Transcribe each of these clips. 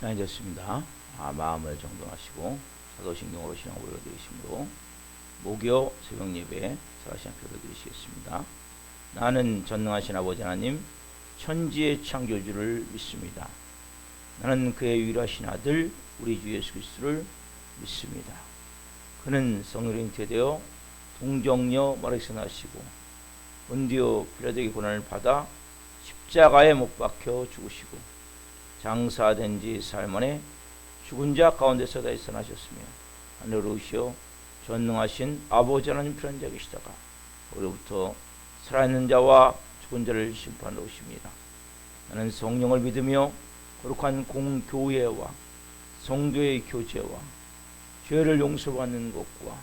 시간이 됐습니다. 마음을 정돈하시고 사도신경으로 신앙 올려드리심으로 목요 새벽 예배 설하시는 표를 드리시겠습니다. 나는 전능하신 아버지 하나님 천지의 창조주를 믿습니다. 나는 그의 유일하신 아들 우리 주 예수 그리스도를 믿습니다. 그는 성령으로 잉태되어 동정녀 마리아에게 나시고 본디오 빌라도의 고난을 받아 십자가에 못 박혀 죽으시고 장사된 지 사흘 만에 죽은 자 가운데서 다시 살아나셨으며 하늘로 오시어 전능하신 아버지 하나님 편한 자 계시다가 거기로부터 살아있는 자와 죽은 자를 심판하러 오십니다. 나는 성령을 믿으며 거룩한 공교회와 성도의 교제와 죄를 용서받는 것과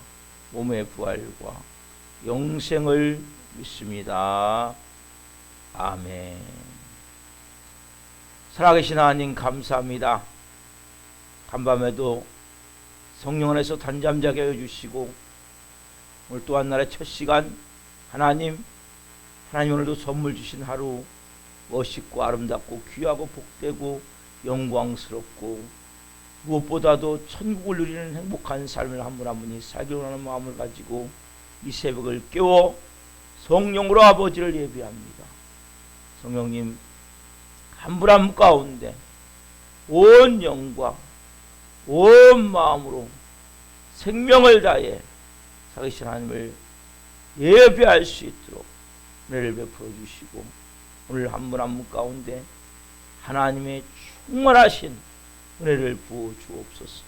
몸의 부활과 영생을 믿습니다. 아멘. 살아계신 하나님 감사합니다. 간밤에도 성령 안에서 단잠자게 해주시고 오늘 또한 날의 첫 시간 하나님 오늘도 선물 주신 하루 멋있고 아름답고 귀하고 복되고 영광스럽고 무엇보다도 천국을 누리는 행복한 삶을 한 분 한 분이 살기를 원하는 마음을 가지고 이 새벽을 깨워 성령으로 아버지를 예배합니다. 성령님 한 분 한 분 가운데 온 영과 온 마음으로 생명을 다해 살아계신 하나님을 예배할 수 있도록 은혜를 베풀어 주시고 오늘 한 분 한 분 가운데 하나님의 충만하신 은혜를 부어 주옵소서.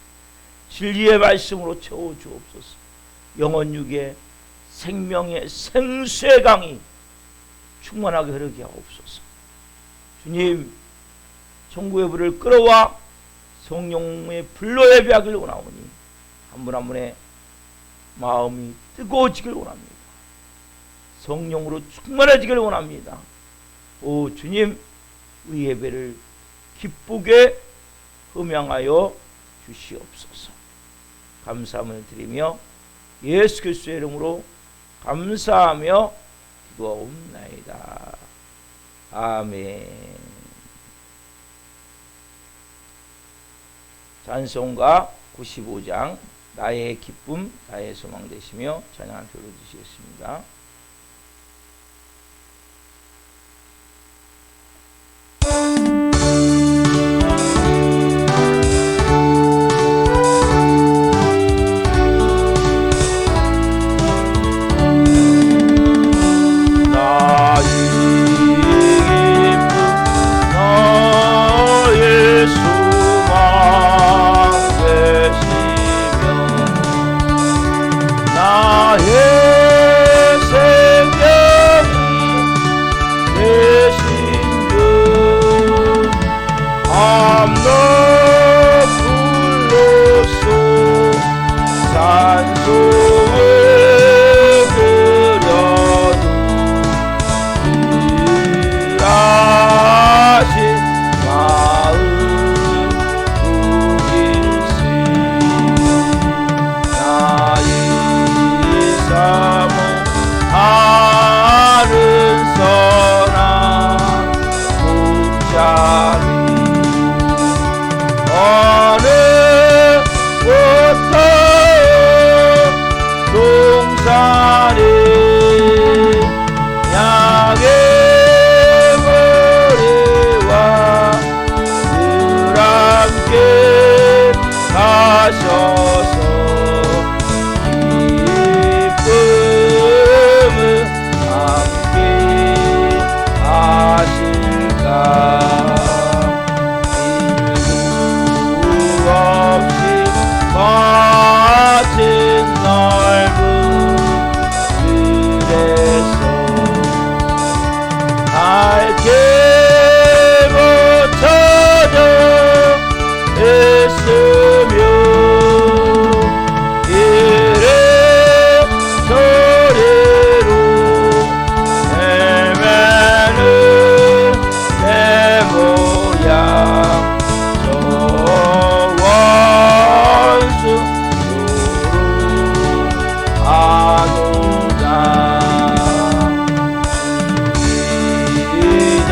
진리의 말씀으로 채워 주옵소서. 영혼 육의 생명의 생수의 강이 충만하게 흐르게 하옵소서. 주님, 천국의 불을 끌어와 성령의 불로 예배하기를 원하오니 한 분 한 분의 마음이 뜨거워지길 원합니다. 성령으로 충만해지길 원합니다. 오 주님, 우리 예배를 기쁘게 흠양하여 주시옵소서. 감사함을 드리며 예수 그리스도의 이름으로 감사하며 기도하옵나이다. 아멘. 찬송가 95장 나의 기쁨 나의 소망 되시며 찬양한 표를 주시겠습니다.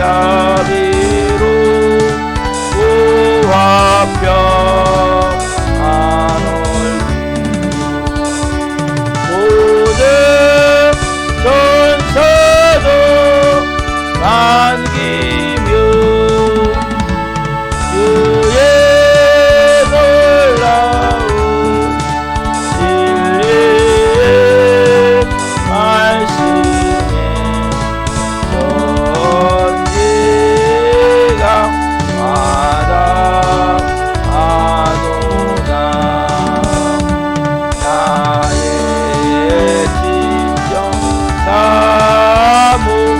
자비로 구합 안기며 주의 놀라운 진리의 말씀에 전지가 마다하도다. 나의 진정 사모하는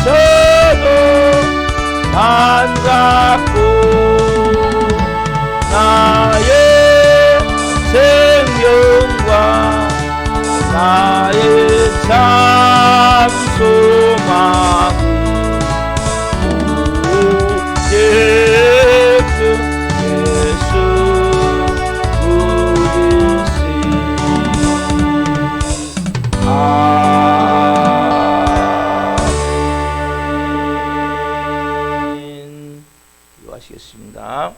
음성조차도 반갑고 나의 생명과 나의 참 소망은 오직 예수 그리스도. 아멘. 기도하시겠습니다.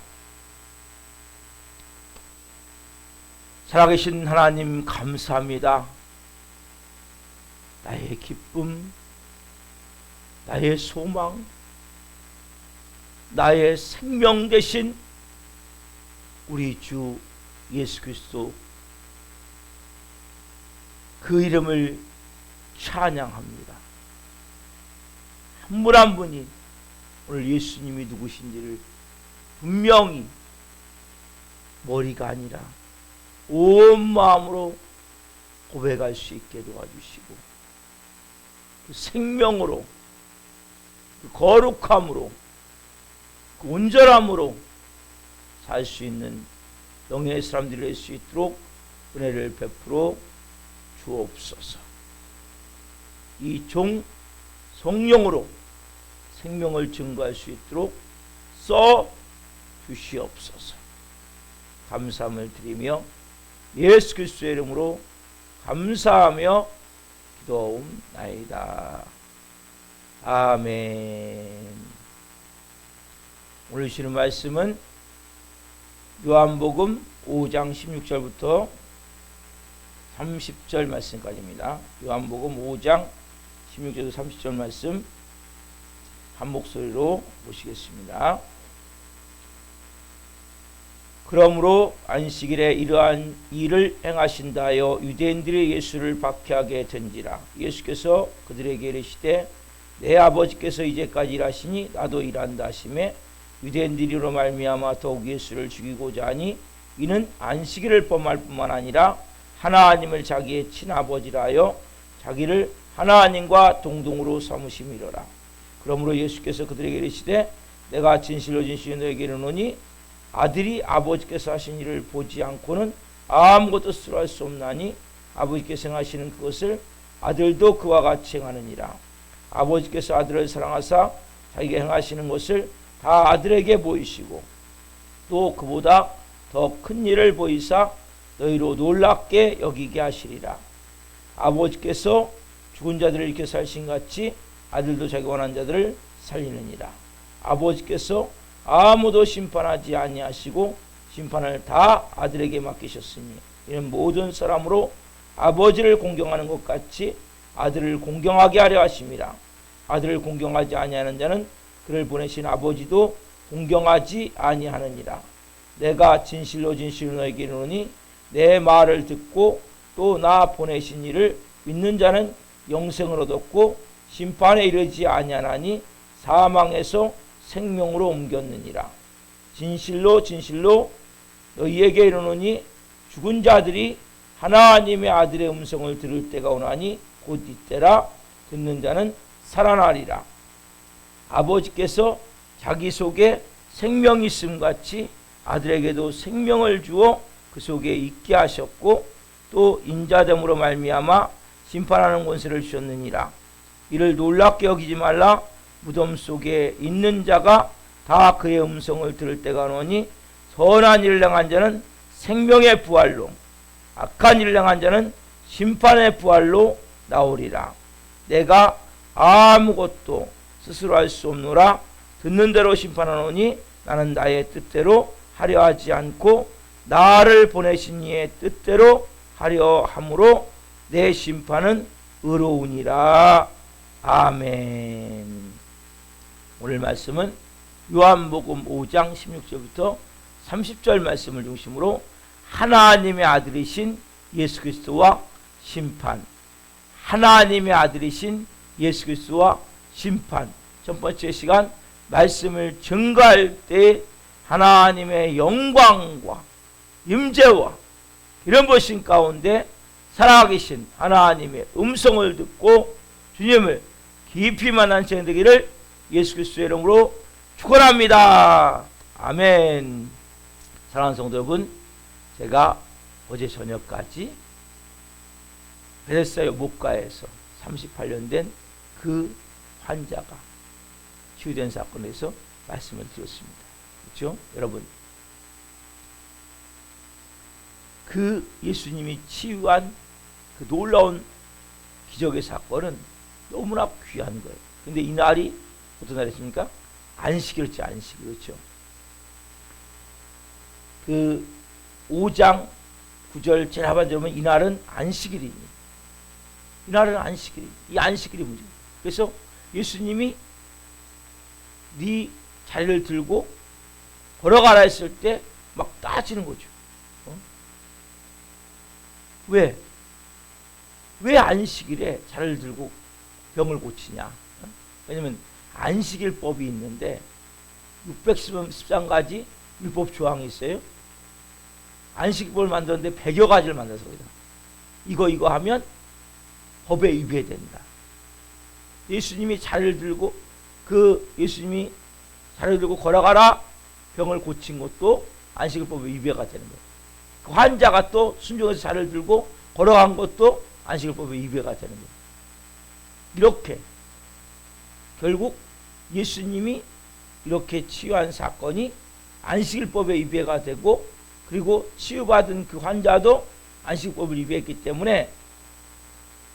살아계신 하나님 감사합니다. 나의 기쁨, 나의 소망, 나의 생명 되신 우리 주 예수 그리스도, 그 이름을 찬양합니다. 한 분 한 분이 오늘 예수님이 누구신지를 분명히 머리가 아니라 온 마음으로 고백할 수 있게 도와주시고, 그 생명으로, 그 거룩함으로, 그 온전함으로 살 수 있는 영의 사람들이 될 수 있도록 은혜를 베풀어 주옵소서. 이 종 성령으로 생명을 증거할 수 있도록 써 주시옵소서. 감사함을 드리며 예수 그리스도의 이름으로 감사하며 기도하옵나이다. 아멘. 오늘 주시는 말씀은 요한복음 5장 16절부터 30절 말씀까지입니다. 요한복음 5장 16절부터 30절 말씀 한 목소리로 보시겠습니다. 그러므로 안식일에 이러한 일을 행하신다 하여 유대인들이 예수를 박해하게 된지라. 예수께서 그들에게 이르시되 내 아버지께서 이제까지 일하시니 나도 일한다 하시매 유대인들이로 말미암아 더욱 예수를 죽이고자 하니 이는 안식일을 범할 뿐만 아니라 하나님을 자기의 친아버지라 하여 자기를 하나님과 동등으로 삼으심이로라. 그러므로 예수께서 그들에게 이르시되 내가 진실로 너에게 이르노니 아들이 아버지께서 하신 일을 보지 않고는 아무것도 스스로 할 수 없나니 아버지께서 행하시는 그것을 아들도 그와 같이 행하느니라. 아버지께서 아들을 사랑하사 자기가 행하시는 것을 다 아들에게 보이시고 또 그보다 더 큰 일을 보이사 너희로 놀랍게 여기게 하시리라. 아버지께서 죽은 자들을 일으켜 살신 같이 아들도 자기 원한 자들을 살리느니라. 아버지께서 아무도 심판하지 아니하시고 심판을 다 아들에게 맡기셨으니 이는 모든 사람으로 아버지를 공경하는 것 같이 아들을 공경하게 하려 하심이라. 아들을 공경하지 아니하는 자는 그를 보내신 아버지도 공경하지 아니하느니라. 내가 진실로 너에게 이르노니 내 말을 듣고 또 나 보내신 이를 믿는 자는 영생을 얻었고 심판에 이르지 아니하나니 사망에서 생명으로 옮겼느니라. 진실로 너희에게 이르노니 죽은 자들이 하나님의 아들의 음성을 들을 때가 오나니 곧 이때라. 듣는 자는 살아나리라. 아버지께서 자기 속에 생명이 있음 같이 아들에게도 생명을 주어 그 속에 있게 하셨고 또 인자됨으로 말미암아 심판하는 권세를 주셨느니라. 이를 놀랍게 여기지 말라. 무덤 속에 있는 자가 다 그의 음성을 들을 때가 오니 선한 일을 행한 자는 생명의 부활로 악한 일을 행한 자는 심판의 부활로 나오리라. 내가 아무것도 스스로 할 수 없노라. 듣는 대로 심판하노니 나는 나의 뜻대로 하려 하지 않고 나를 보내신 이의 뜻대로 하려 함으로 내 심판은 의로우니라. 아멘. 오늘 말씀은 요한복음 5장 16절부터 30절 말씀을 중심으로 하나님의 아들이신 예수 그리스도와 심판, 하나님의 아들이신 예수 그리스도와 심판. 첫 번째 시간 말씀을 증거할 때 하나님의 영광과 임재와 이런 것인 가운데 살아계신 하나님의 음성을 듣고 주님을 깊이 만난 시간 되기를 예수 그리스도의 이름으로 축원합니다. 아멘. 사랑하는 성도 여러분, 제가 어제 저녁까지 베데스다 목가에서 38년 된 그 환자가 치유된 사건에서 말씀을 드렸습니다. 그렇죠? 여러분, 그 예수님이 치유한 그 놀라운 기적의 사건은 너무나 귀한 거예요. 근데 이 날이 어떤 날이십니까? 안식일이었죠. 안식일. 그렇죠? 그 5장 9절 제일 하반절에 보면 이날은 안식일이니. 이날은 안식일이. 이 안식일이 뭐죠? 그래서 예수님이 네 자리를 들고 걸어가라 했을 때 막 따지는 거죠. 왜? 왜 안식일에 자리를 들고 병을 고치냐? 왜냐면 안식일법이 있는데 613가지 율법 조항이 있어요. 안식일법을 만들었는데 100여 가지를 만들어서 이거 하면 법에 위배된다. 예수님이 자리를 들고 예수님이 자리를 들고 걸어가라 병을 고친 것도 안식일법에 위배가 되는 거예요. 그 환자가 또 순종해서 자리를 들고 걸어간 것도 안식일법에 위배가 되는 거예요. 이렇게 결국 예수님이 이렇게 치유한 사건이 안식일법에 위배가 되고 그리고 치유받은 그 환자도 안식일법을 위배했기 때문에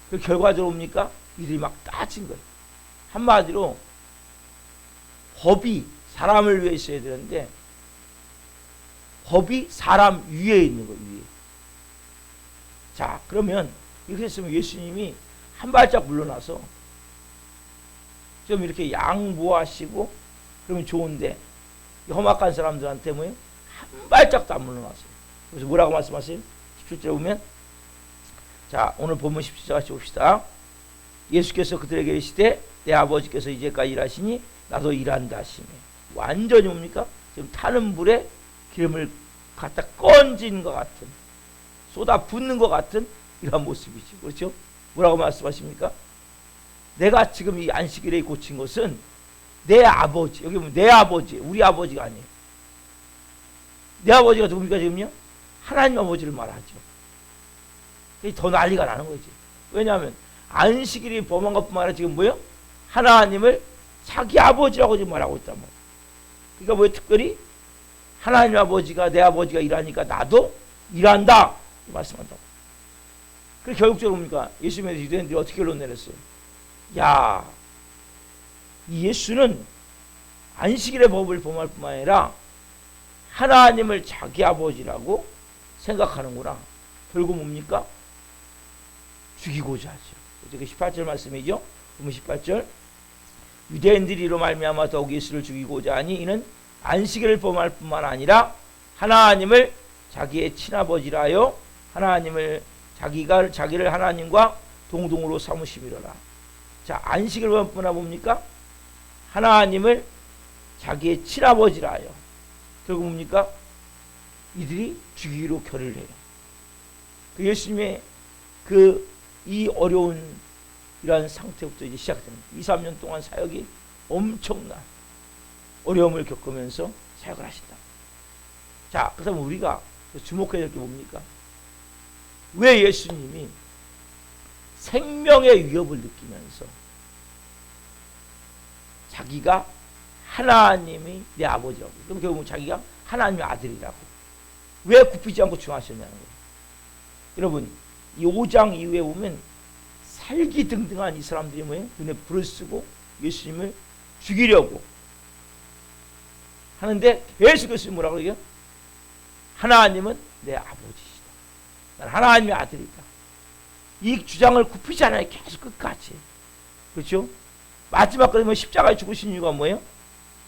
그 결과적으로 뭡니까? 이들이 막 따진 거예요. 한마디로 법이 사람을 위해 있어야 되는데 법이 사람 위에 있는 거예요. 위에. 자, 그러면 이렇게 했으면 예수님이 한 발짝 물러나서 좀 이렇게 양보하시고 그러면 좋은데 험악한 사람들한테 뭐예요? 한 발짝도 안 물러났어요. 그래서 뭐라고 말씀하세요? 17절에 보면, 자, 오늘 본문 17절 같이 봅시다. 예수께서 그들에게 이르시되 내 아버지께서 이제까지 일하시니 나도 일한다 하시며. 완전히 뭡니까? 지금 타는 불에 기름을 갖다 건진 것 같은, 쏟아 붓는 것 같은 이런 모습이죠. 그렇죠? 뭐라고 말씀하십니까? 내가 지금 이 안식일에 고친 것은 내 아버지, 여기 보면 내 아버지, 우리 아버지가 아니에요. 내 아버지가 누굽니까 지금요? 하나님 아버지를 말하죠. 더 난리가 나는 거지. 왜냐하면 안식일이 범한 것뿐만 아니라 지금 뭐예요? 하나님을 자기 아버지라고 지금 말하고 있단 말이에요. 그러니까 뭐예요? 특별히 하나님 아버지가 내 아버지가 일하니까 나도 일한다 이 말씀한다고. 그래서 결국적으로 뭡니까? 예수님의 유대인들이 어떻게 결론 내렸어요? 야, 이 예수는 안식일의 법을 범할 뿐만 아니라 하나님을 자기 아버지라고 생각하는구나. 결국 뭡니까? 죽이고자 하죠. 이게 18절 말씀이죠. 그러면 18절 유대인들이 이로 말미암아 더욱 예수를 죽이고자 하니 이는 안식일을 범할 뿐만 아니라 하나님을 자기의 친아버지라 하여 하나님을 자기를 하나님과 동등으로 삼으심이로라. 자, 안식일을 범할 뿐만 뭡니까? 하나님을 자기의 친아버지라 하여. 결국 뭡니까? 이들이 죽이기로 결의를 해요. 그 예수님의 이 어려운 이러한 상태부터 이제 시작됩니다. 2, 3년 동안 사역이 엄청난 어려움을 겪으면서 사역을 하신다. 자, 그렇다면 우리가 주목해야 될 게 뭡니까? 왜 예수님이 생명의 위협을 느끼면서 자기가 하나님이 내 아버지라고, 그럼 결국 자기가 하나님의 아들이라고 왜 굽히지 않고 중하셨냐는 거예요. 여러분, 이 5장 이후에 보면 살기등등한 이 사람들이 뭐예요? 눈에 불을 쓰고 예수님을 죽이려고 하는데 계속해서 뭐라고 그래요? 하나님은 내 아버지시다. 난 하나님의 아들이다. 이 주장을 굽히지 않아요. 계속 끝까지. 그렇죠? 마지막 그러면 십자가에 죽으신 이유가 뭐예요?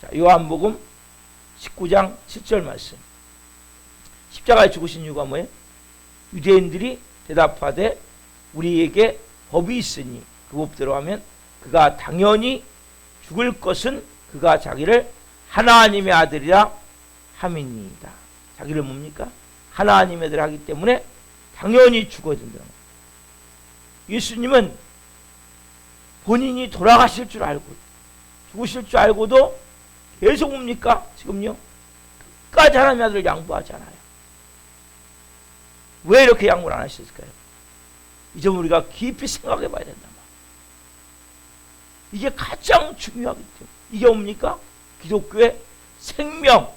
자, 요한복음 19장 7절 말씀. 십자가에 죽으신 이유가 뭐예요? 유대인들이 대답하되 우리에게 법이 있으니 그 법대로 하면 그가 당연히 죽을 것은 그가 자기를 하나님의 아들이라 함이니이다. 자기를 뭡니까? 하나님의 아들 하기 때문에 당연히 죽어야 된다. 예수님은 본인이 돌아가실 줄 알고 죽으실 줄 알고도 계속 뭡니까? 지금요 끝까지 하나님의 아들을 양보하잖아요. 왜 이렇게 양보를 안 하셨을까요? 이 점을 우리가 깊이 생각해 봐야 된다. 이게 가장 중요하기 때문에. 이게 뭡니까? 기독교의 생명.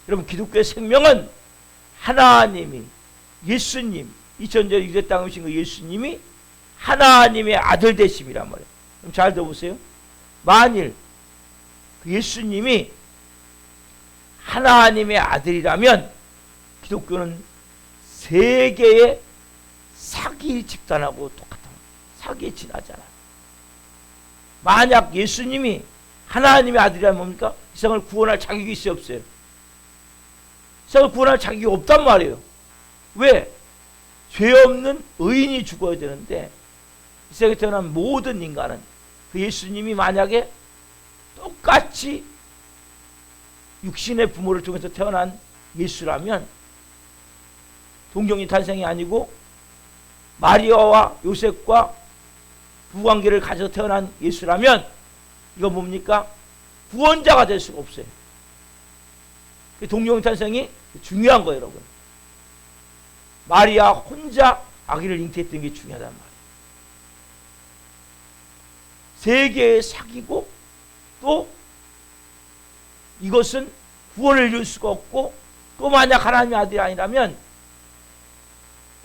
여러분, 기독교의 생명은 하나님이, 예수님, 2000년 유대 땅에 오신 그 예수님이 하나님의 아들 되심이란 말이에요. 그럼 잘 들어보세요. 만일 그 예수님이 하나님의 아들이라면 기독교는 세계의 사기 집단하고 똑같아. 사기에 지나잖아요. 만약 예수님이 하나님의 아들이라면 뭡니까? 이 세상을 구원할 자격이 있어요, 없어요? 이 세상을 구원할 자격이 없단 말이에요. 왜? 죄 없는 의인이 죽어야 되는데 이 세상에 태어난 모든 인간은 그 예수님이 만약에 똑같이 육신의 부모를 통해서 태어난 예수라면 동정이 탄생이 아니고 마리아와 요셉과 부관계를 가져서 태어난 예수라면 이거 뭡니까? 구원자가 될 수가 없어요. 동정이 탄생이 중요한 거예요, 여러분. 마리아 혼자 아기를 잉태했던 게 중요하단 말이에요. 세계에 사귀고 또 이것은 구원을 이룰 수가 없고 또 만약 하나님의 아들이 아니라면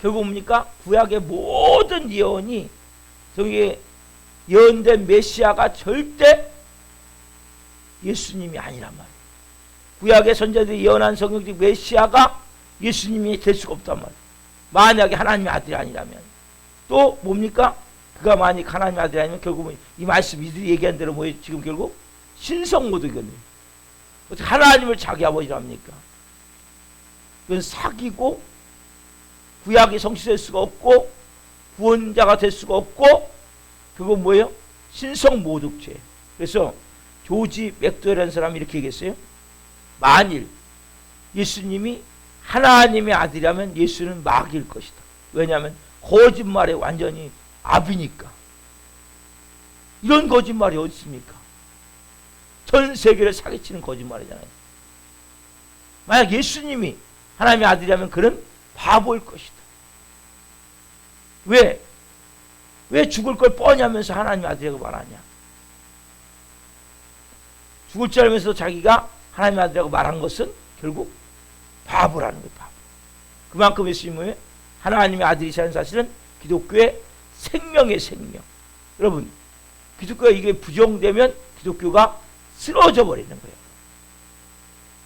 결국 뭡니까? 구약의 모든 예언이 저기 예언된 메시아가 절대 예수님이 아니란 말이에요. 구약의 선자들이 예언한 성경적 메시아가 예수님이 될 수가 없단 말이에요. 만약에 하나님의 아들이 아니라면 또 뭡니까? 그가 만약 하나님의 아들이 아니면 결국은 이 말씀 이들이 얘기한 대로 뭐예요? 지금 결국 신성모독이거든요. 어떻게 하나님을 자기 아버지라 합니까? 그건 사기고 구약이 성취될 수가 없고 구원자가 될 수가 없고 그건 뭐예요? 신성모독죄. 그래서 조지 맥도웰이라는 사람이 이렇게 얘기했어요. 만일 예수님이 하나님의 아들이라면 예수는 마귀일 것이다. 왜냐하면 거짓말에 완전히 압이니까. 이런 거짓말이 어디 있습니까? 전 세계를 사기치는 거짓말이잖아요. 만약 예수님이 하나님의 아들이라면 그는 바보일 것이다. 왜? 왜 죽을 걸 뻔히 하면서 하나님의 아들이라고 말하냐? 죽을 줄 알면서 자기가 하나님의 아들이라고 말한 것은 결국 바보라는 거예요. 바보. 그만큼 예수님은 하나님의 아들이시라는 사실은 기독교의 생명의 생명. 여러분, 기독교가 이게 부정되면 기독교가 쓰러져 버리는 거예요.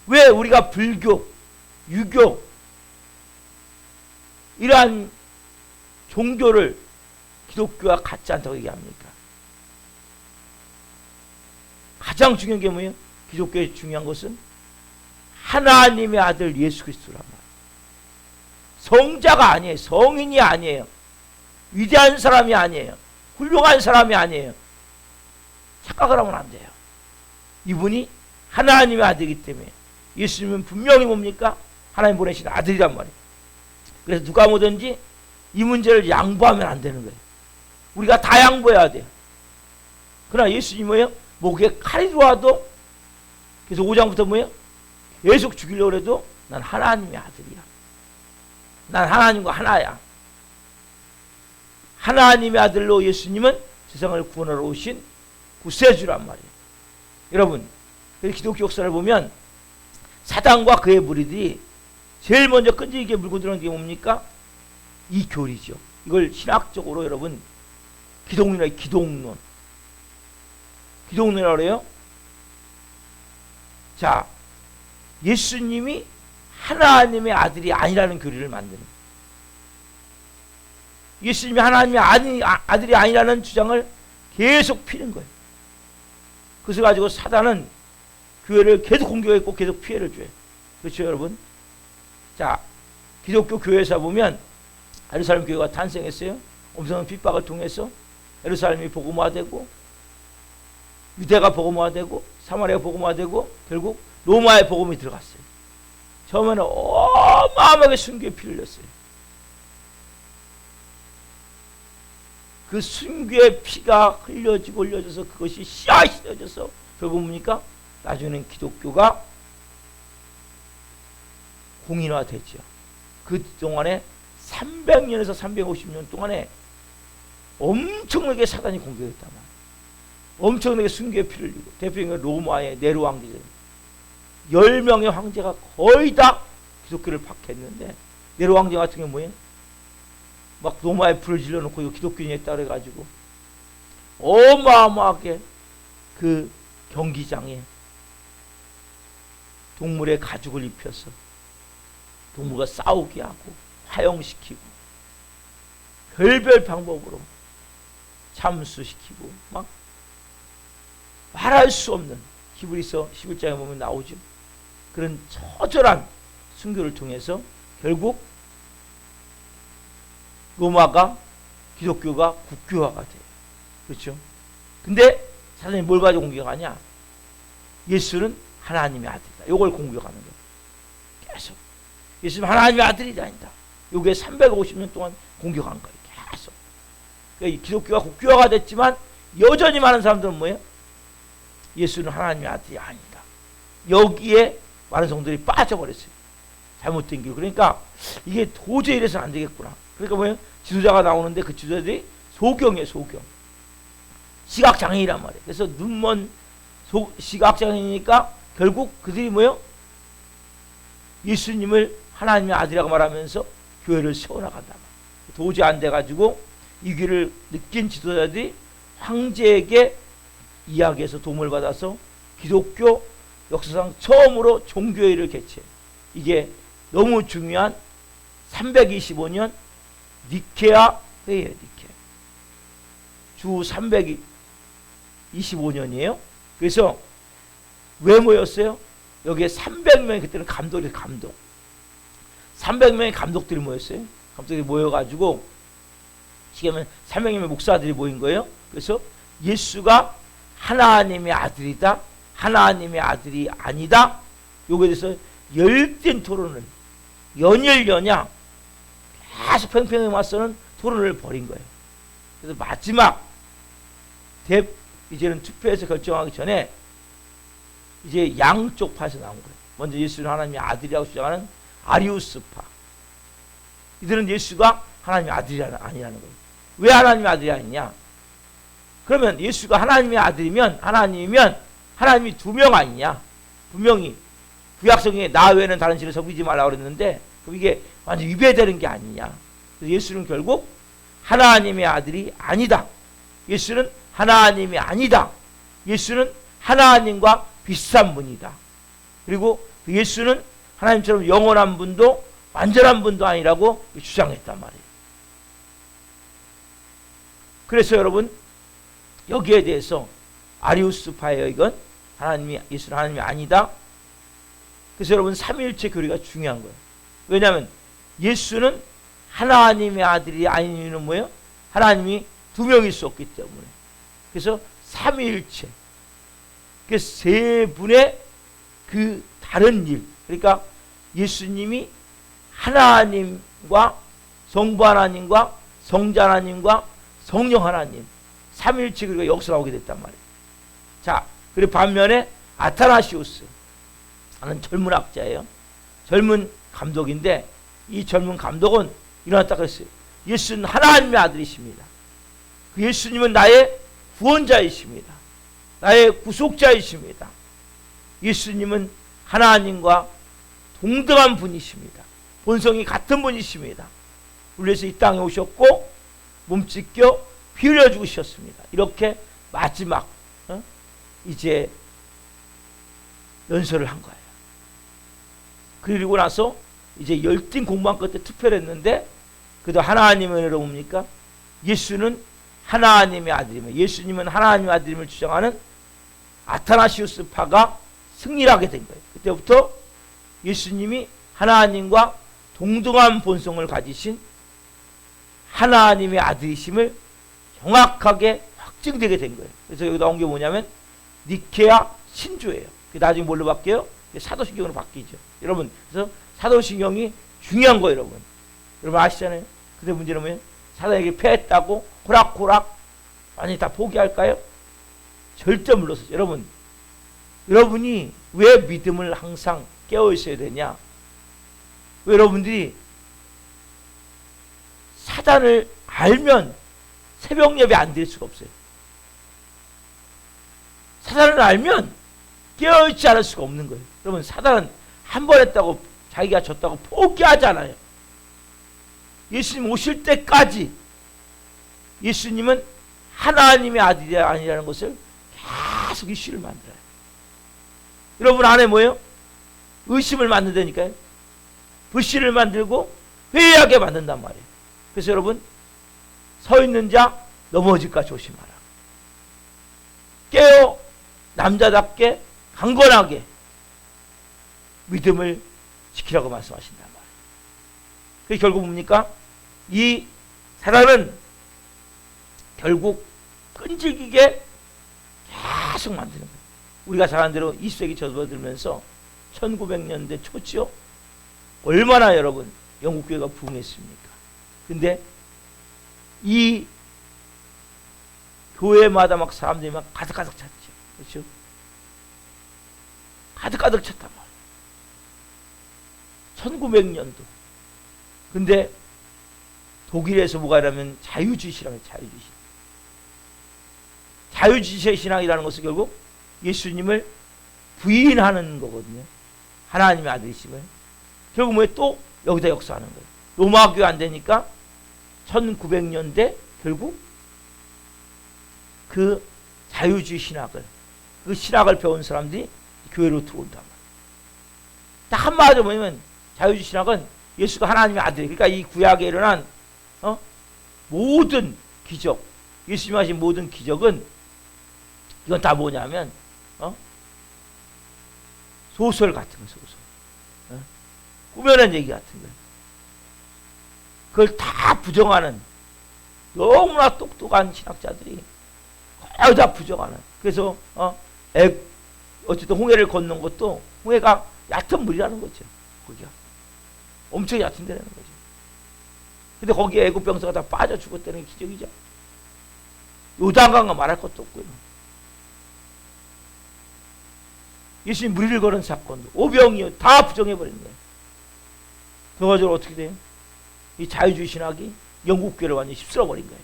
왜 우리가 불교, 유교 이러한 종교를 기독교와 같지 않다고 얘기합니까? 가장 중요한 게 뭐예요? 기독교의 중요한 것은 하나님의 아들 예수 그리스도란 말이에요. 성자가 아니에요. 성인이 아니에요. 위대한 사람이 아니에요. 훌륭한 사람이 아니에요. 착각을 하면 안 돼요. 이분이 하나님의 아들이기 때문에 예수님은 분명히 뭡니까? 하나님 보내신 아들이란 말이에요. 그래서 누가 뭐든지 이 문제를 양보하면 안 되는 거예요. 우리가 다 양보해야 돼요. 그러나 예수님 뭐예요? 목에 칼이 들어와도 그래서 5장부터 뭐예요? 계속 죽이려고 해도 난 하나님의 아들이야. 난 하나님과 하나야. 하나님의 아들로 예수님은 세상을 구원하러 오신 구세주란 말이에요. 여러분, 기독교 역사를 보면 사단과 그의 무리들이 제일 먼저 끈질기게 물고 들어오는 게 뭡니까? 이 교리죠. 이걸 신학적으로 여러분 기독론이라고 기독론. 기독론이라고 그래요. 자, 예수님이 하나님의 아들이 아니라는 교리를 만드는 거예요. 예수님이 하나님의 아들이 아니라는 주장을 계속 피는 거예요. 그것을 가지고 사단은 교회를 계속 공격했고 계속 피해를 줘요. 그렇죠, 여러분? 자, 기독교 교회에서 보면 예루살렘 교회가 탄생했어요. 엄청난 핍박을 통해서 예루살렘이 복음화되고 유대가 복음화되고 사마리아가 복음화되고 결국 로마의 복음이 들어갔어요. 처음에는 어마어마하게 순교의 피를 흘렸어요. 그 순교의 피가 흘려져서 그것이 씨앗이 되어져서 결국 뭡니까? 나중에는 기독교가 공인화되죠. 그 동안에 300년에서 350년 동안에 엄청나게 사단이 공격했단 말이에요. 엄청나게 순교의 피를 흘리고 대표적인 로마의 네로 황제죠. 10명의 황제가 거의 다 기독교를 박했는데 네로 황제 같은 경우 뭐예요? 막 로마에 불을 질러놓고 이거 기독교인이 했다 그래가지고 어마어마하게 그 경기장에 동물의 가죽을 입혀서 동물과 싸우게 하고 화형시키고 별별 방법으로 참수시키고 막 말할 수 없는 히브리서 11장에 보면 나오죠. 그런 처절한 순교를 통해서 결국 로마가 기독교가 국교화가 돼요. 그렇죠? 근데 사단이 뭘 가지고 공격하냐? 예수는 하나님의 아들이다. 이걸 공격하는 거예요. 계속. 예수는 하나님의 아들이 아니다. 이게 350년 동안 공격한 거예요. 계속. 그러니까 기독교가 국교화가 됐지만 여전히 많은 사람들은 뭐예요? 예수는 하나님의 아들이 아니다. 여기에 많은 성도들이 빠져버렸어요. 잘못된 길. 그러니까 이게 도저히 이래서는 안 되겠구나. 그러니까 뭐예요? 지도자가 나오는데 그 지도자들이 소경이에요. 소경. 시각장애인이란 말이에요. 그래서 눈먼 시각장애인이니까 결국 그들이 뭐예요? 예수님을 하나님의 아들이라고 말하면서 교회를 세워나간단 말이에요. 도저히 안 돼가지고 이 길을 느낀 지도자들이 황제에게 이야기해서 도움을 받아서 기독교 역사상 처음으로 종교회의를 개최해요. 이게 너무 중요한 325년 니케아 회의예요. 니케아. 주 325년이에요. 그래서 왜 모였어요? 여기에 300명이 그때는 감독이에요. 감독. 300명의 감독들이 모였어요. 감독들이 모여가지고 지금은 300명의 목사들이 모인 거예요. 그래서 예수가 하나님의 아들이다. 하나님의 아들이 아니다. 요거에 대해서 열띤 토론을 연일 연양 계속 팽팽히 맞서는 토론을 벌인 거예요. 그래서 마지막 이제는 투표해서 결정하기 전에 이제 양쪽 파에서 나온 거예요. 먼저 예수는 하나님의 아들이라고 주장하는 아리우스파. 이들은 예수가 하나님의 아들이 아니라는 거예요. 왜 하나님의 아들이 아니냐? 그러면 예수가 하나님의 아들이면 하나님이면 하나님이 두 명 아니냐? 분명히 구약성경에 나 외에는 다른 신을 섬기지 말라고 그랬는데 그럼 이게 완전 위배되는 게 아니냐? 그래서 예수는 결국 하나님의 아들이 아니다. 예수는 하나님이 아니다. 예수는 하나님과 비슷한 분이다. 그리고 예수는 하나님처럼 영원한 분도 완전한 분도 아니라고 주장했단 말이에요. 그래서 여러분 여기에 대해서 아리우스파예요. 이건 예수는 하나님이 아니다. 그래서 여러분 삼위일체 교리가 중요한 거예요. 왜냐하면 예수는 하나님의 아들이 아닌 이유는 뭐예요? 하나님이 두 명일 수 없기 때문에. 그래서 삼위일체. 그 세 분의 그 다른 일. 그러니까 예수님이 하나님과 성부 하나님과 성자 하나님과 성령 하나님 삼위일체 교리가 여기서 나오게 됐단 말이에요. 자, 그리고 반면에 아타나시우스 하는 젊은 학자예요. 젊은 감독인데 이 젊은 감독은 일어났다 그랬어요. 예수는 하나님의 아들이십니다. 그 예수님은 나의 구원자이십니다. 나의 구속자이십니다. 예수님은 하나님과 동등한 분이십니다. 본성이 같은 분이십니다. 우리 위해서 이 땅에 오셨고 몸찢겨 피 흘려 죽으셨습니다. 이렇게 마지막 이제 연설을 한 거예요. 그리고 나서 이제 열띤 공방 끝에 투표를 했는데 그래도 하나님의 은혜로 뭡니까? 예수는 하나님의 아들임을, 예수님은 하나님의 아들임을 주장하는 아타나시우스 파가 승리를 하게 된 거예요. 그때부터 예수님이 하나님과 동등한 본성을 가지신 하나님의 아들이심을 정확하게 확증되게 된 거예요. 그래서 여기 나온 게 뭐냐면 니케아 신조예요. 나중에 뭘로 바뀌어요? 사도신경으로 바뀌죠. 여러분, 그래서 사도신경이 중요한 거예요, 여러분. 여러분 아시잖아요. 근데 문제는 뭐예요? 사단에게 패했다고 호락호락 완전히 다 포기할까요? 절대 물러서죠. 여러분, 여러분이 왜 믿음을 항상 깨어 있어야 되냐? 왜 여러분들이 사단을 알면 새벽 예배 안 드릴 수가 없어요. 사단을 알면 깨어있지 않을 수가 없는 거예요. 여러분, 사단은 한 번 했다고 자기가 졌다고 포기하잖아요. 예수님 오실 때까지 예수님은 하나님의 아들이 아니라는 것을 계속 이슈를 만들어요. 여러분 안에 뭐예요? 의심을 만든다니까요. 불씨를 만들고 회의하게 만든단 말이에요. 그래서 여러분, 서 있는 자 넘어질까 조심하라. 깨어 남자답게 강건하게 믿음을 지키라고 말씀하신단 말이에요. 그게 결국 뭡니까? 이 사단은 결국 끈질기게 계속 만드는 거예요. 우리가 잘 아는 대로 20세기 접어들면서 1900년대 초지요. 얼마나 여러분 영국교회가 부흥했습니까? 근데 이 교회마다 막 사람들이 막 가득가득 찼죠. 그렇죠? 가득가득 찼단 말이에요. 1900년도. 근데 독일에서 뭐가 이라면 자유주의 신앙이에요. 자유주의 신앙. 자유주의 신앙이라는 것은 결국 예수님을 부인하는 거거든요. 하나님의 아들이심을. 결국 뭐에 또 여기다 역사하는 거예요. 로마 교회 안 되니까 1900년대 결국 그 자유주의 신학을, 그 신학을 배운 사람들이 교회로 들어온단 말이에요. 딱 한마디로 뭐냐면 자유주의 신학은 예수가 하나님의 아들이에요. 그러니까 이 구약에 일어난 모든 기적, 예수님 하신 모든 기적은 이건 다 뭐냐면 소설 같은 거, 소설. 꾸며낸 얘기 같은 거. 그걸 다 부정하는 너무나 똑똑한 신학자들이 거의 다 부정하는. 그래서 어쨌든 홍해를 건넌 것도 홍해가 얕은 물이라는 거죠. 거기가 엄청 얕은 데라는 거죠. 근데 거기에 애국 병사가 다 빠져 죽었다는 게 기적이죠. 요단강과 말할 것도 없고요. 예수님 무리를 걸은 사건도 오병이요 다 부정해버린 거예요. 결과적으로 어떻게 돼요? 이 자유주의 신학이 영국교회를 완전히 휩쓸어버린 거예요.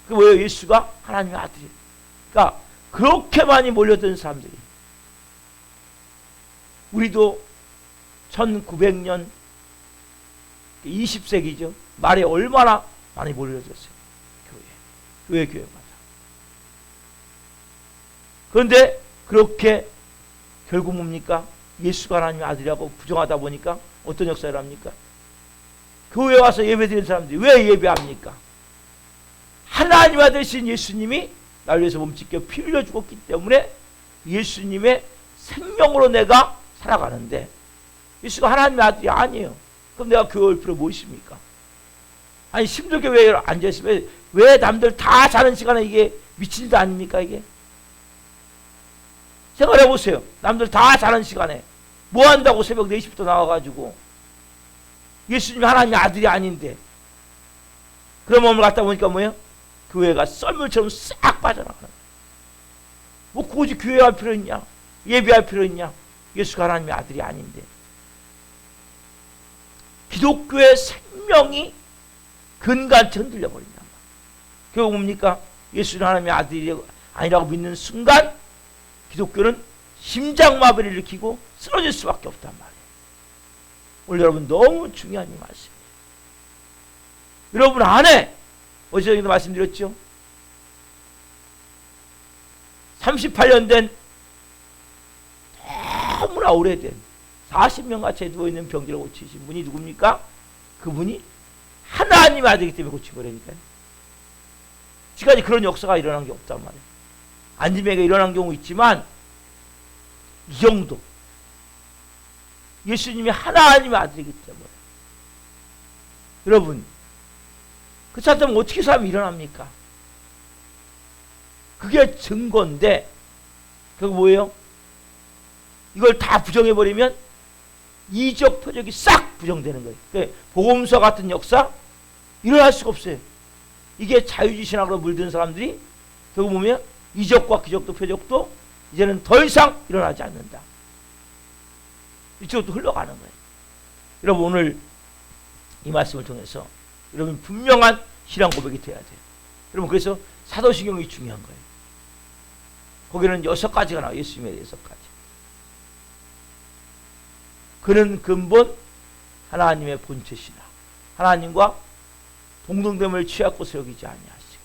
그 뭐예요? 예수가 하나님의 아들이에요. 그러니까 그렇게 많이 몰려든 사람들이, 우리도 1900년 20세기죠. 말에 얼마나 많이 몰려들었어요. 교회마다. 그런데 그렇게 결국 뭡니까? 예수가 하나님의 아들이라고 부정하다 보니까 어떤 역사를 합니까? 교회에 와서 예배드리는 사람들이 왜 예배합니까? 하나님의 아들이신 예수님이 나를 위해서 몸짓겨 피 흘려 죽었기 때문에 예수님의 생명으로 내가 살아가는데, 예수가 하나님의 아들이 아니에요. 그럼 내가 교회 올 필요 뭐 있습니까? 아니 힘들게 왜 앉아있으면 왜 남들 다 자는 시간에 이게 미친 일 아닙니까? 이게 생각해 보세요. 남들 다 자는 시간에 뭐 한다고 새벽 4시부터 나와가지고, 예수님이 하나님의 아들이 아닌데. 그런 몸을 갖다 보니까 뭐예요? 교회가 썰물처럼 싹 빠져나가는 거예요. 뭐 굳이 교회할 필요 있냐? 예배할 필요 있냐? 예수가 하나님의 아들이 아닌데. 기독교의 생명이 근간치 흔들려 버린단 말이에요. 결국 뭡니까? 예수는 하나님의 아들이 아니라고 믿는 순간 기독교는 심장마비를 일으키고 쓰러질 수밖에 없단 말이에요. 오늘 여러분 너무 중요한 이 말씀이에요. 여러분 안에 어제도 말씀드렸죠. 38년 된 너무나 오래된 40명 같이 누워있는 병들을 고치신 분이 누굽니까? 그분이 하나님의 아들이기 때문에 고치버리니까요. 지금까지 그런 역사가 일어난 게 없단 말이에요. 안진뱅이가 일어난 경우 있지만 이 정도 예수님이 하나님의 아들이기 때문에 여러분 그 사람은 어떻게 사람이 일어납니까? 그게 증거인데 그거 뭐예요? 이걸 다 부정해버리면 이적 표적이 싹 부정되는 거예요. 그러니까 복음서 같은 역사 일어날 수가 없어요. 이게 자유주의 신학으로 물든 사람들이 결국 보면 이적과 기적도 표적도 이제는 더 이상 일어나지 않는다. 이쪽으로 흘러가는 거예요. 여러분 오늘 이 말씀을 통해서 여러분 분명한 신앙 고백이 돼야 돼요. 여러분 그래서 사도신경이 중요한 거예요. 거기는 6가지가 나와요. 예수님에 대해 6가지. 그는 근본 하나님의 본체시라. 하나님과 동등됨을 취하고서 여기지 아니하시고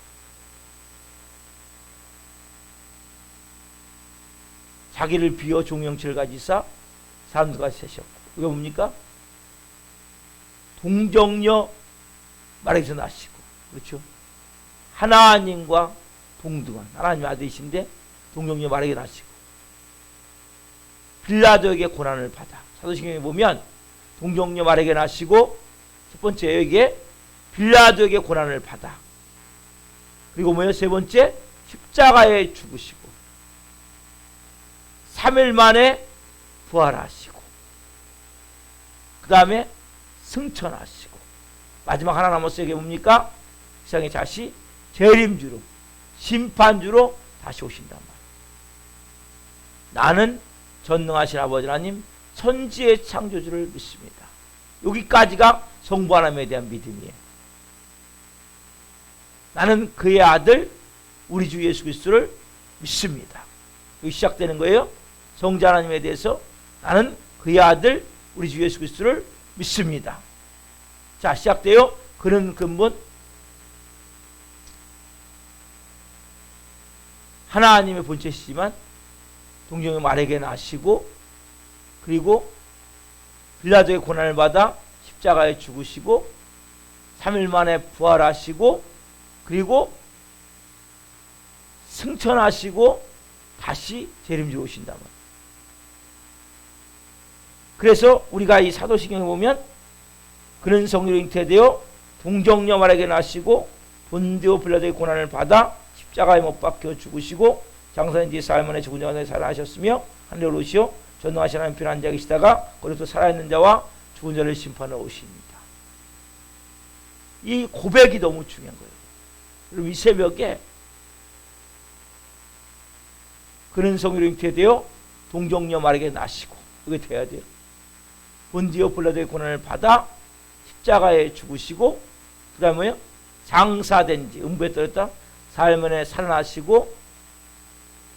자기를 비어 종형체를 가지사 사람들과 세셨고 이게 뭡니까? 동정녀 마리아에서 나시고 그렇죠? 하나님과 동등한 하나님의 아들이신데 동정녀 마리아에게 나시고 빌라도에게 고난을 받아 사도신경에 보면 동정녀 마리아에게 나시고 첫 번째 여기에 빌라도에게 고난을 받아 그리고 뭐예요? 세 번째 십자가에 죽으시고 3일 만에 부활하시고 그 다음에 승천하시고 마지막 하나 남았어요. 이게 뭡니까? 세상에 다시 재림주로 심판주로 다시 오신단 말이에요. 나는 전능하신 아버지 하나님 천지의 창조주를 믿습니다. 여기까지가 성부 하나님에 대한 믿음이에요. 나는 그의 아들 우리 주 예수 그리스도를 믿습니다. 여기 시작되는 거예요. 성자 하나님에 대해서 나는 그의 아들 우리 주 예수 그리스도를 믿습니다. 자 시작돼요. 그는 근본 하나님의 본체시지만 동정의 말에게 나시고 그리고 빌라도의 고난을 받아 십자가에 죽으시고 3일 만에 부활하시고 그리고 승천하시고 다시 재림주로 오신다. 그래서 우리가 이 사도신경에 보면 그는 성령으로 잉태되어 동정녀 마리아에게 나시고 본디오 빌라도의 고난을 받아 십자가에 못 박혀 죽으시고 장사된 뒤 4일 만에 죽은 자 가운데 살아나셨으며 하늘에 오르시어 전능하신 하나님 편한 자 계시다가 거기서 살아있는 자와 죽은 자를 심판하러 오십니다. 이 고백이 너무 중요한 거예요. 그럼 이 새벽에 그는 성령으로 잉태되어 동정녀 마리아에게 나시고 이게 돼야 돼요. 본디오 빌라도의 고난을 받아 십자가에 죽으시고 그 다음에 장사된 지 음부에 떨었다 4일 만에 살아나시고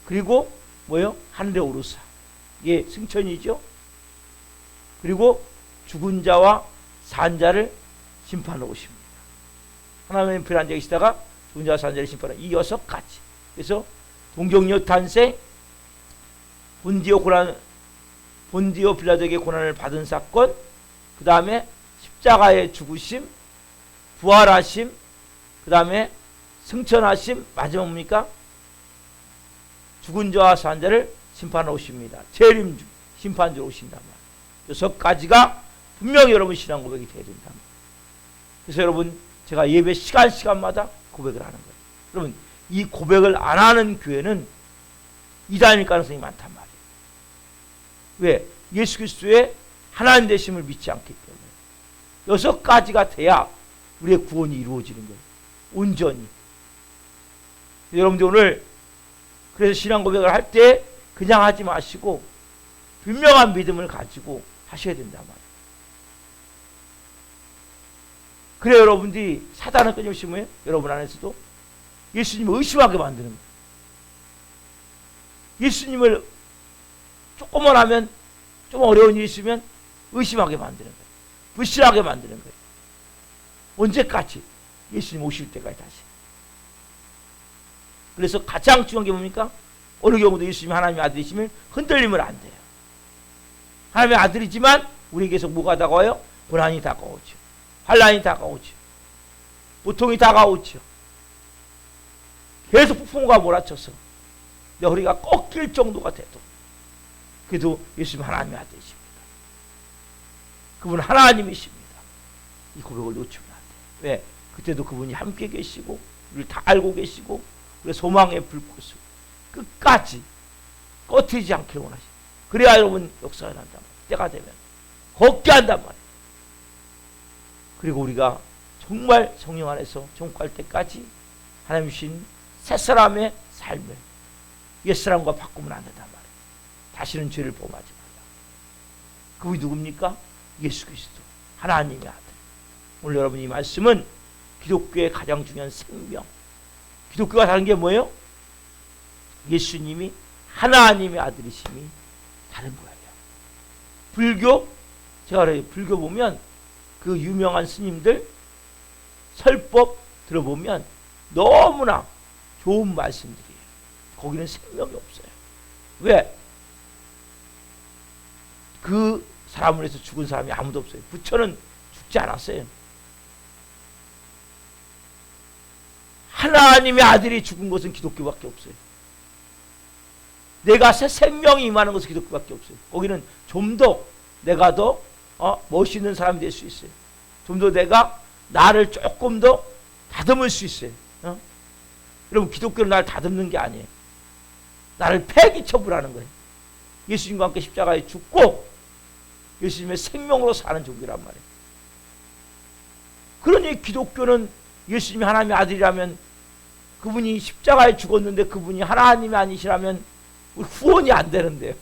그리고 뭐요? 하늘에 오르사 이게 승천이죠. 그리고 죽은 자와 산 자를 심판하러 오십니다. 하나님의 편한 자 계시다가 죽은 자와 산 자를 심판하러 이 6가지. 그래서 동정녀 탄생 본디오 빌라도에게 고난을 받은 사건 그 다음에 십자가의 죽으심 부활하심 그 다음에 승천하심 마지막 뭡니까? 죽은 자와 산 자를 심판하러 오십니다. 재림주 심판주로 오신단 말이에요. 6가지가 분명히 여러분 신앙 고백이 돼야 된단 말이에요. 그래서 여러분 제가 예배 시간마다 고백을 하는 거예요. 여러분 이 고백을 안 하는 교회는 이단일 가능성이 많단 말이에요. 왜? 예수 그리스도의 하나님 되심을 믿지 않기 때문에 6가지가 돼야 우리의 구원이 이루어지는 거예요. 온전히. 여러분들 오늘 그래서 신앙 고백을 할 때 그냥 하지 마시고 분명한 믿음을 가지고 하셔야 된단 말이에요. 그래 여러분들이 사단은 끊임없이 뭐예요? 여러분 안에서도 예수님을 의심하게 만드는 거예요. 예수님을 조금만 하면 좀 어려운 일이 있으면 의심하게 만드는 거예요. 불신하게 만드는 거예요. 언제까지? 예수님 오실 때까지 다시. 그래서 가장 중요한 게 뭡니까? 어느 경우도 예수님이 하나님의 아들이시면 흔들리면 안 돼요. 하나님의 아들이지만 우리에게서 뭐가 다가와요? 고난이 다가오죠. 환난이 다가오죠. 고통이 다가오죠. 계속 폭풍과 몰아쳐서 내 허리가 꺾일 정도가 돼도 그래도 예수님 하나님의 아들이십니다. 그분 하나님이십니다. 이 고백을 놓치면 안 돼요. 왜? 그때도 그분이 함께 계시고 우리를 다 알고 계시고 우리의 소망의 불꽃을 끝까지 꺼트리지 않기를 원하십니다. 그래야 여러분 역사가 난단 말이에요. 때가 되면 걷게 한단 말이에요. 그리고 우리가 정말 성령 안에서 종국할 때까지 하나님 주신 새 사람의 삶을 옛사람과 바꾸면 안 된단 말이에요. 다시는 죄를 범하지 말라. 그분이 누굽니까? 예수 그리스도 하나님의 아들. 오늘 여러분 이 말씀은 기독교의 가장 중요한 생명. 기독교가 다른 게 뭐예요? 예수님이 하나님의 아들이심이 다른 거예요. 불교, 제가 그래요. 불교 보면 그 유명한 스님들 설법 들어보면 너무나 좋은 말씀들이에요. 거기는 생명이 없어요. 왜? 그 사람을 해서 죽은 사람이 아무도 없어요. 부처는 죽지 않았어요. 하나님의 아들이 죽은 것은 기독교밖에 없어요. 내가 새 생명이 임하는 것은 기독교밖에 없어요. 거기는 좀 더 내가 더 멋있는 사람이 될 수 있어요. 좀 더 내가 나를 조금 더 다듬을 수 있어요. 여러분 기독교는 나를 다듬는 게 아니에요. 나를 폐기 처분하는 거예요. 예수님과 함께 십자가에 죽고 예수님의 생명으로 사는 종교란 말이에요. 그러니 기독교는 예수님이 하나님의 아들이라면 그분이 십자가에 죽었는데 그분이 하나님이 아니시라면 후원이 안 되는데요.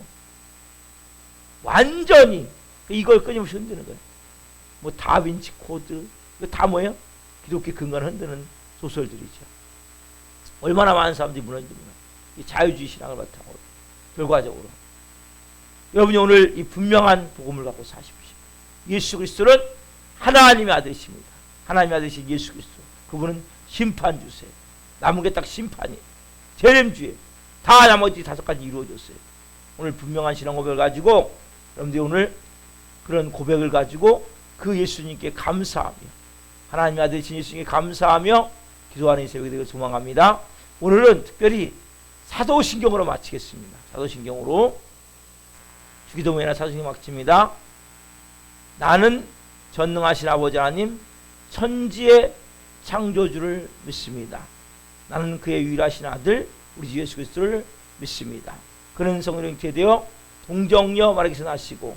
완전히 이걸 끊임없이 흔드는 거예요. 뭐 다빈치 코드 이거 다 뭐예요? 기독교 근간을 흔드는 소설들이죠. 얼마나 많은 사람들이 무너지는 거예요. 이 자유주의 신앙을 바탕으로 결과적으로 여러분이 오늘 이 분명한 복음을 갖고 사십시오. 예수 그리스도는 하나님의 아들이십니다. 하나님의 아들이신 예수 그리스도. 그분은 심판주세요. 남은 게 딱 심판이에요. 재림주의. 다 나머지 5가지 이루어졌어요. 오늘 분명한 신앙 고백을 가지고 여러분들이 오늘 그런 고백을 가지고 그 예수님께 감사하며 하나님의 아들이신 예수님께 감사하며 기도하는 새벽이 되길 소망합니다. 오늘은 특별히 사도신경으로 마치겠습니다. 사도신경으로 주기도문이나 사도신경 마칩니다. 나는 전능하신 아버지 하나님 천지의 창조주를 믿습니다. 나는 그의 유일하신 아들 우리 주 예수 그리스도를 믿습니다. 그는 성령의 되어 동정녀 마리아에서 나시고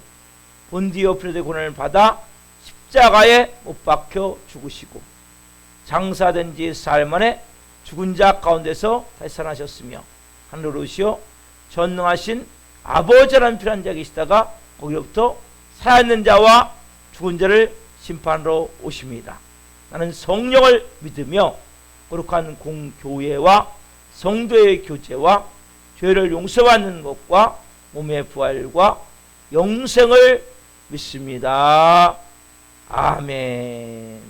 본디오 필라도의 고난을 받아 십자가에 못 박혀 죽으시고 장사된 지 사흘 만에 죽은 자 가운데서 다시 살아나셨으며 하늘로 오시어 전능하신 아버지라는 필요한 자가 계시다가 거기로부터 살아있는 자와 죽은 자를 심판하러 오십니다. 나는 성령을 믿으며 거룩한 공교회와 성도의 교제와 죄를 용서받는 것과 몸의 부활과 영생을 믿습니다. 아멘.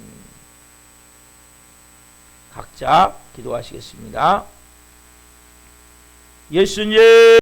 각자 기도하시겠습니다. 예수님